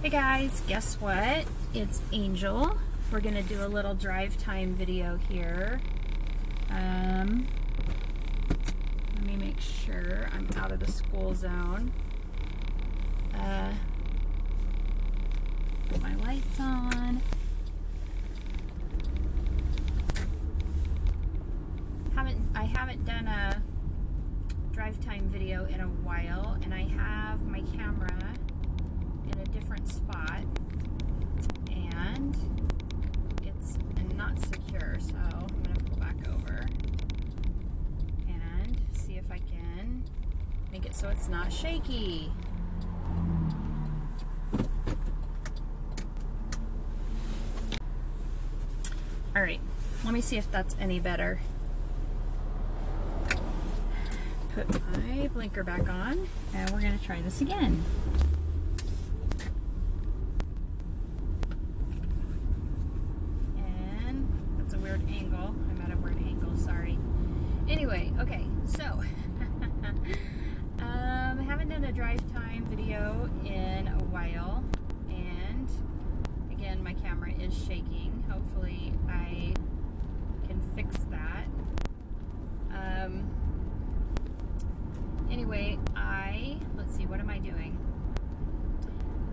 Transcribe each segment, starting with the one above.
Hey guys, guess what? It's Angel. We're gonna do a little drive time video here. Let me make sure I'm out of the school zone. Put my lights on. I haven't done a drive time video in a while, and I have my camera in a different spot, and it's not secure, so I'm gonna pull back over and see if I can make it so it's not shaky. All right, let me see if that's any better. Put my blinker back on, and we're gonna try this again. And that's a weird angle. I'm at a weird angle, sorry. Anyway, okay, so I haven't done a drive time video in a while, and again, my camera is shaking. Hopefully I can fix that. Anyway, let's see, what am I doing?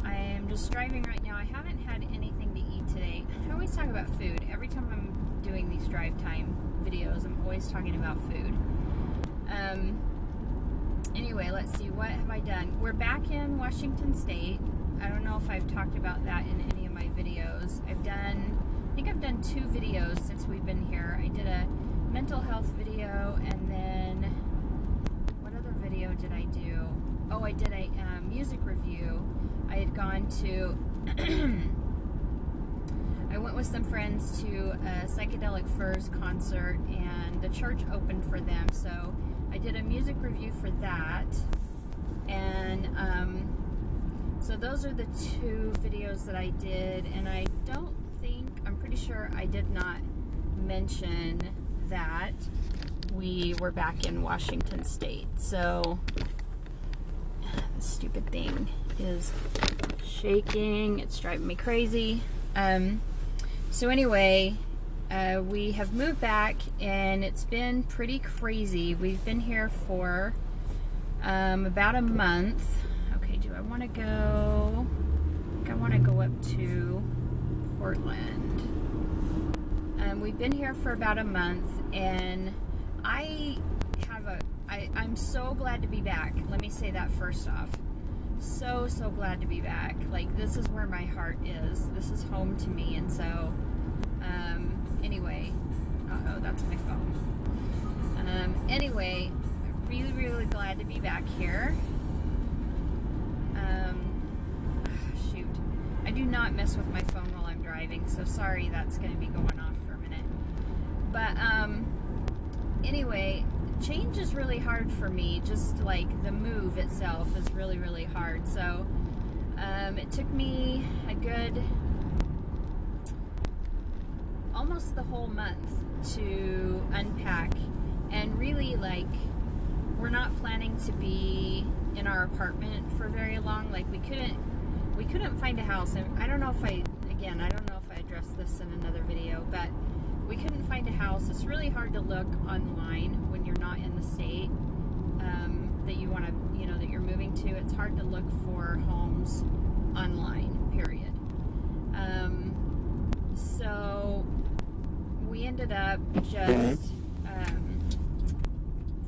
I am just driving right now. I haven't had anything to eat today. I always talk about food. Every time I'm doing these drive time videos, I'm always talking about food. Anyway, let's see, what have I done? We're back in Washington State. I don't know if I've talked about that in any of my videos. I think I've done 2 videos since we've been here. I did a mental health video, and then what other video did I do? Oh, I did a music review. I had gone to I went with some friends to a Psychedelic Furs concert, and the church opened for them, so I did a music review for that. And so those are the 2 videos that I did, and I'm pretty sure I did not mention that we were back in Washington State. So this stupid thing is shaking. It's driving me crazy. So anyway, we have moved back, and it's been pretty crazy. We've been here for about a month. Okay, do I want to go? I think I want to go up to Portland. We've been here for about a month, and I'm so glad to be back. Let me say that first off. So glad to be back. Like, this is where my heart is. This is home to me, and so, anyway, uh-oh, that's my phone. Anyway, really glad to be back here. Shoot. I do not mess with my phone while I'm driving, so sorry that's going to be going off for a minute. But, anyway, change is really hard for me. Just like the move itself is really hard. So it took me a good almost the whole month to unpack, and really, like, we're not planning to be in our apartment for very long. Like, we couldn't find a house, and I don't know if I addressed this in another video, but we couldn't find a house. It's really hard to look online when you're not in the state that you want to, that you're moving to. It's hard to look for homes online, period. So we ended up just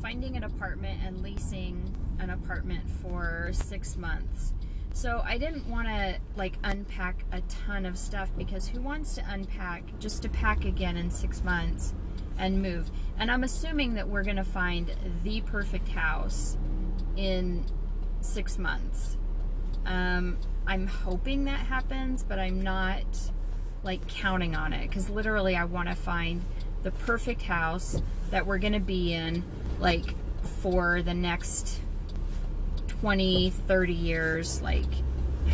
finding an apartment and leasing an apartment for 6 months. So I didn't want to, like, unpack a ton of stuff, because who wants to unpack just to pack again in 6 months and move? And I'm assuming that we're going to find the perfect house in 6 months. I'm hoping that happens, but I'm not, like, counting on it, because literally I want to find the perfect house that we're going to be in, like, for the next 20, 30 years, like,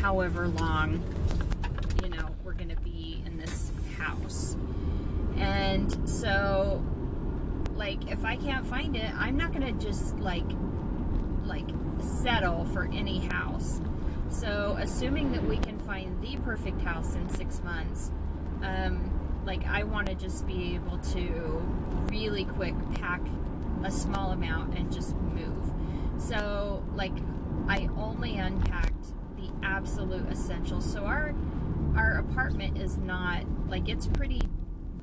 however long, we're going to be in this house. And so, like, if I can't find it, I'm not going to just, like settle for any house. So assuming that we can find the perfect house in 6 months, like I want to just be able to really quick pack a small amount and just move. So like I only unpacked the absolute essentials. So our apartment is not, like, it's pretty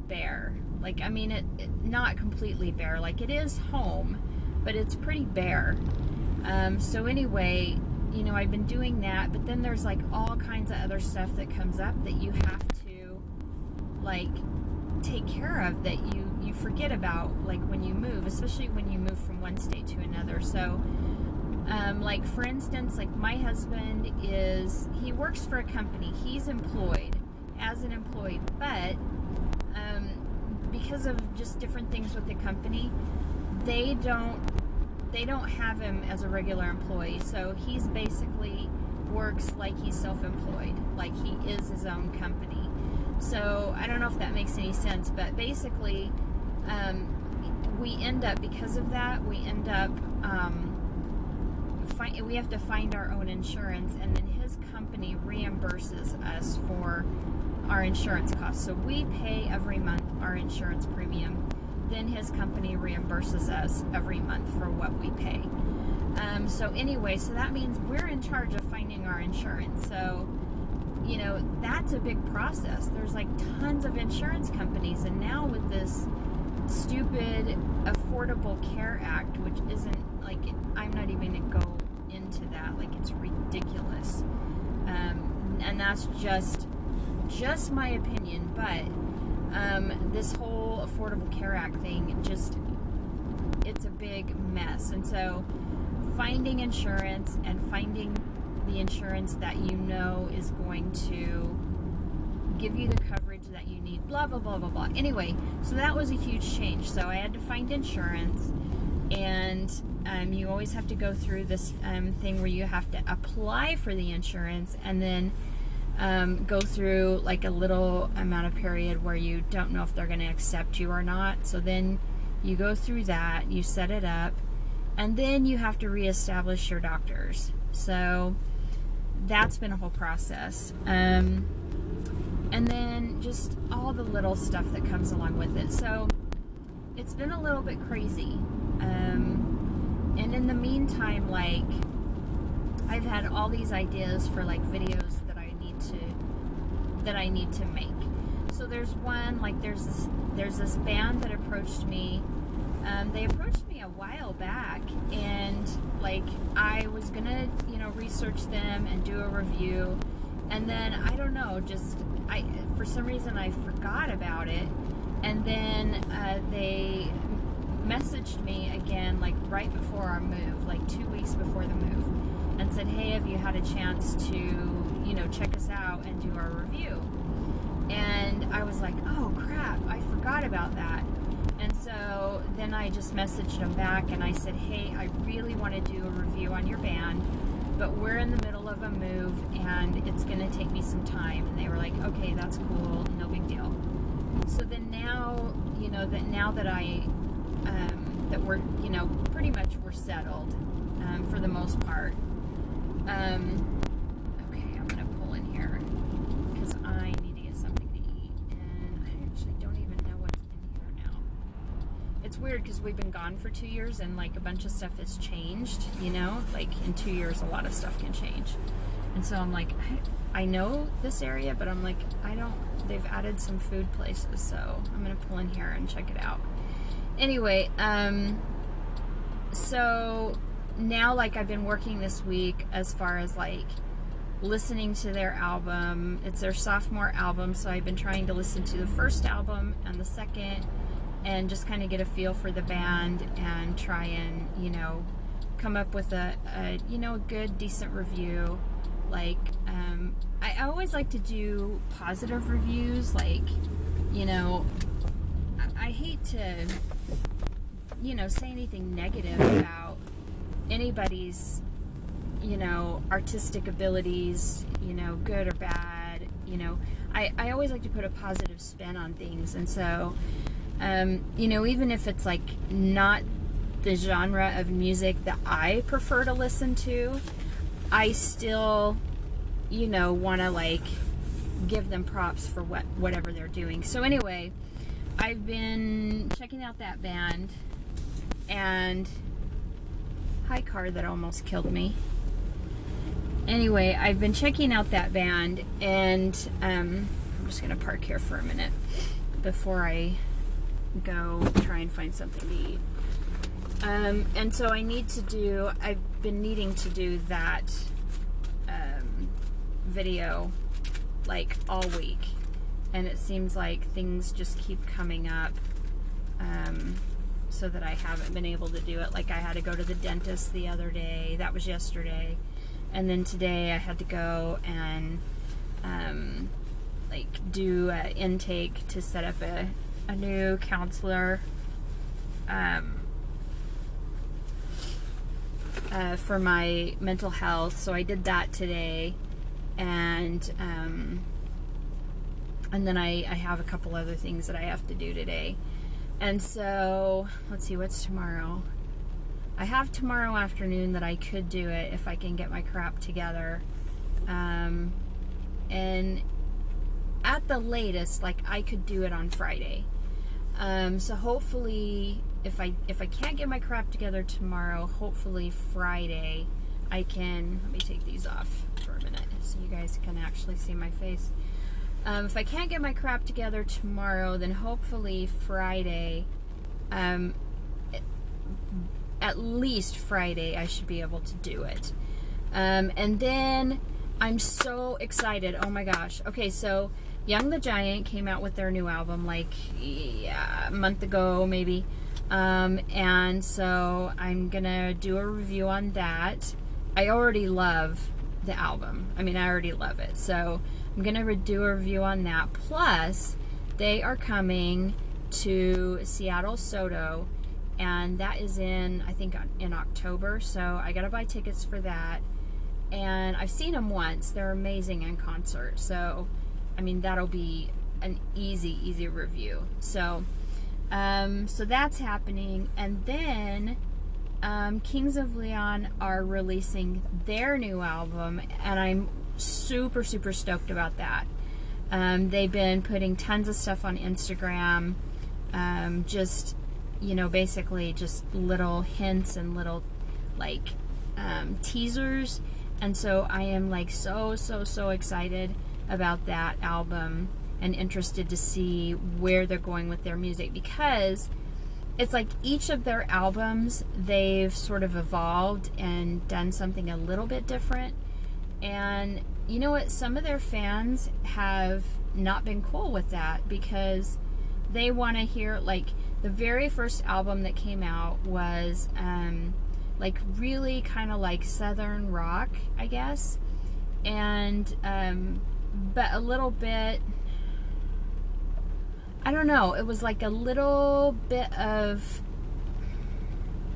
bare. Like, I mean, it not completely bare. Like, it is home, but it's pretty bare. So anyway, you know, I've been doing that, but then there's like all kinds of other stuff that comes up that you have to like take care of, that you forget about, like when you move, especially when you move from one state to another. So like for instance, like my husband he works for a company. He's employed as an employee, but because of just different things with the company, they don't have him as a regular employee. So he's basically works like he's self-employed, like he is his own company. So I don't know if that makes any sense, but basically we end up, because of that, we end up we have to find our own insurance, and then his company reimburses us for our insurance costs. So we pay every month our insurance premium, then his company reimburses us every month for what we pay. So anyway, so that means we're in charge of finding our insurance. So, you know, that's a big process. There's like tons of insurance companies, and now with this stupid Affordable Care Act, which isn't like, I'm not even gonna go into that, like it's ridiculous. And that's just my opinion, but this whole Affordable Care Act thing, it's a big mess. And so finding insurance and finding the insurance that you know is going to give you the coverage that you need, blah, blah, blah, blah, blah. Anyway, so that was a huge change. So I had to find insurance, and you always have to go through this thing where you have to apply for the insurance, and then go through like a little amount of period where you don't know if they're going to accept you or not. So then you go through that, you set it up, and then you have to reestablish your doctors. So that's been a whole process. And then just all the little stuff that comes along with it. So it's been a little bit crazy. And in the meantime, like, I've had all these ideas for like videos that I need to make. So there's one, like there's this band that approached me. They approached me a while back, and like I was gonna, you know, research them and do a review, and then I don't know, for some reason I forgot about it, and then they messaged me again, like right before our move, like 2 weeks before the move, and said, hey, have you had a chance to, you know, check us out and do our review? And I was like, oh crap, I forgot about that. And so then I just messaged them back and I said, hey, I really want to do a review on your band, but we're in the middle of a move and it's going to take me some time. And they were like, okay, that's cool, no big deal. So then now, you know, that we're, you know, pretty much we're settled for the most part. Okay, I'm going to pull in here because I need to get something to eat, and I actually don't even know what's in here now. It's weird because we've been gone for 2 years and like a bunch of stuff has changed, you know, like in 2 years a lot of stuff can change. And so I'm like, I know this area, but I'm like, they've added some food places, so I'm going to pull in here and check it out. Anyway, so now, like, I've been working this week as far as like listening to their album. It's their sophomore album, so I've been trying to listen to the first album and the second and just kind of get a feel for the band and try and, you know, come up with a you know, a good, decent review. Like, I always like to do positive reviews, like, you know, I hate to, you know, say anything negative about anybody's, you know, artistic abilities, you know, good or bad, you know. I always like to put a positive spin on things, and so, you know, even if it's like not the genre of music that I prefer to listen to, I still you know, want to like give them props for whatever they're doing. So anyway, I've been checking out that band, and hi, car that almost killed me. Anyway, I've been checking out that band, and I'm just gonna park here for a minute before I go try and find something to eat. And so I've been needing to do that video like all week, and it seems like things just keep coming up, so that I haven't been able to do it. Like I had to go to the dentist the other day, that was yesterday, and then today I had to go and like do an intake to set up a new counselor for my mental health. So I did that today, and then I have a couple other things that I have to do today. And so let's see, what's tomorrow? I have tomorrow afternoon that I could do it if I can get my crap together, and at the latest, like, I could do it on Friday. So hopefully, if I can't get my crap together tomorrow, hopefully Friday I can, let me take these off for a minute so you guys can actually see my face. If I can't get my crap together tomorrow, then hopefully Friday, at least Friday, I should be able to do it. And then I'm so excited. Oh my gosh. Okay, so Young the Giant came out with their new album like a month ago maybe. And so I'm gonna do a review on that. I already love the album. I mean, I already love it. So I'm gonna do a review on that. Plus, they are coming to Seattle SoDo, and that is in, I think, in October. So I gotta buy tickets for that. And I've seen them once. They're amazing in concert. So, I mean, that'll be an easy review. So, so that's happening. And then Kings of Leon are releasing their new album, and I'm super stoked about that. They've been putting tons of stuff on Instagram, just, you know, basically just little hints and little like teasers, and so I am like so excited about that album and interested to see where they're going with their music, because it's like each of their albums, they've sort of evolved and done something a little bit different. And you know what? Some of their fans have not been cool with that, because they want to hear, like, the very first album that came out was like really kind of like Southern rock, I guess. And but a little bit, I don't know, it was like a little bit of,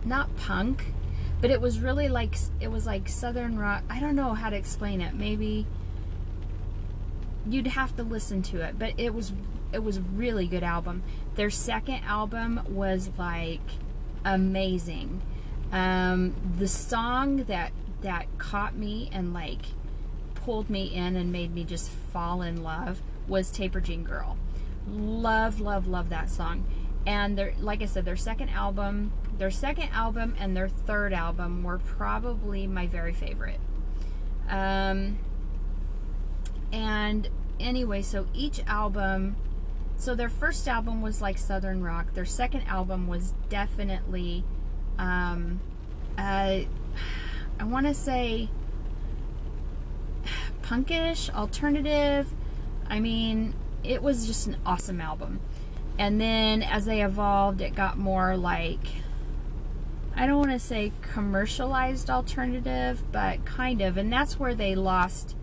not punk, but it was really like, it was like Southern rock. I don't know how to explain it. Maybe you'd have to listen to it, but it was really good album. Their second album was like amazing. The song that caught me and like pulled me in and made me just fall in love was Taper Jean Girl. Love that song. And their, like I said, their second album and their third album were probably my very favorite. And anyway, so each album, so their first album was like Southern rock. Their second album was definitely, I want to say punkish, alternative. I mean, it was just an awesome album. And then as they evolved, it got more like, I don't want to say commercialized alternative, but kind of. And that's where they lost,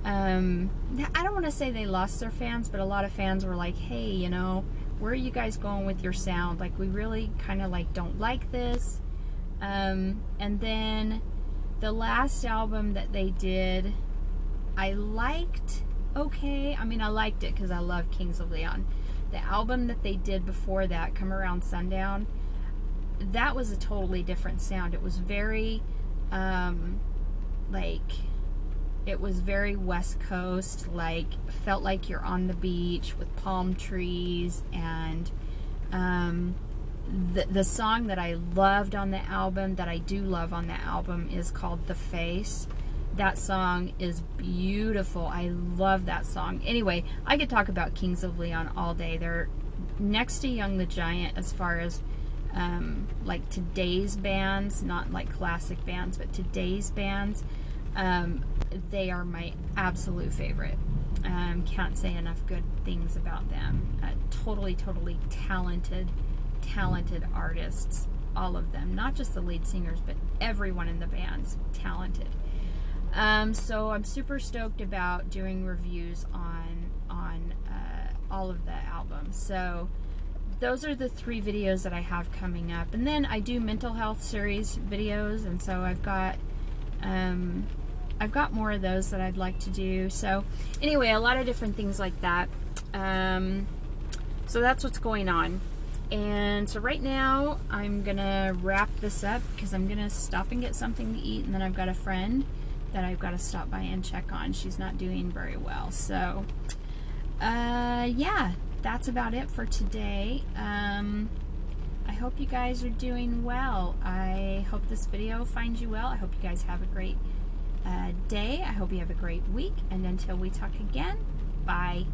I don't want to say they lost their fans, but a lot of fans were like, hey, you know, where are you guys going with your sound? Like, we really kind of like don't like this. And then the last album that they did, I liked, okay. I mean, I liked it because I love Kings of Leon. The album that they did before that, Come Around Sundown, that was a totally different sound. It was very, like, It was very West Coast, like felt like you're on the beach with palm trees. And the song that I loved on the album, that I do love on the album, is called The Face. That song is beautiful. I love that song. Anyway, I could talk about Kings of Leon all day. They're next to Young the Giant as far as like today's bands, not like classic bands, but today's bands. They are my absolute favorite. Can't say enough good things about them. Totally talented artists, all of them. Not just the lead singers, but everyone in the band's talented. So I'm super stoked about doing reviews on all of the albums. So those are the 3 videos that I have coming up. And then I do mental health series videos, and so I've got more of those that I'd like to do. So anyway, a lot of different things like that. So that's what's going on. And so right now I'm gonna wrap this up because I'm gonna stop and get something to eat, and then I've got a friend that I've got to stop by and check on. She's not doing very well. So yeah, that's about it for today. I hope you guys are doing well. I hope this video finds you well. I hope you guys have a great day. I hope you have a great week, and until we talk again, bye.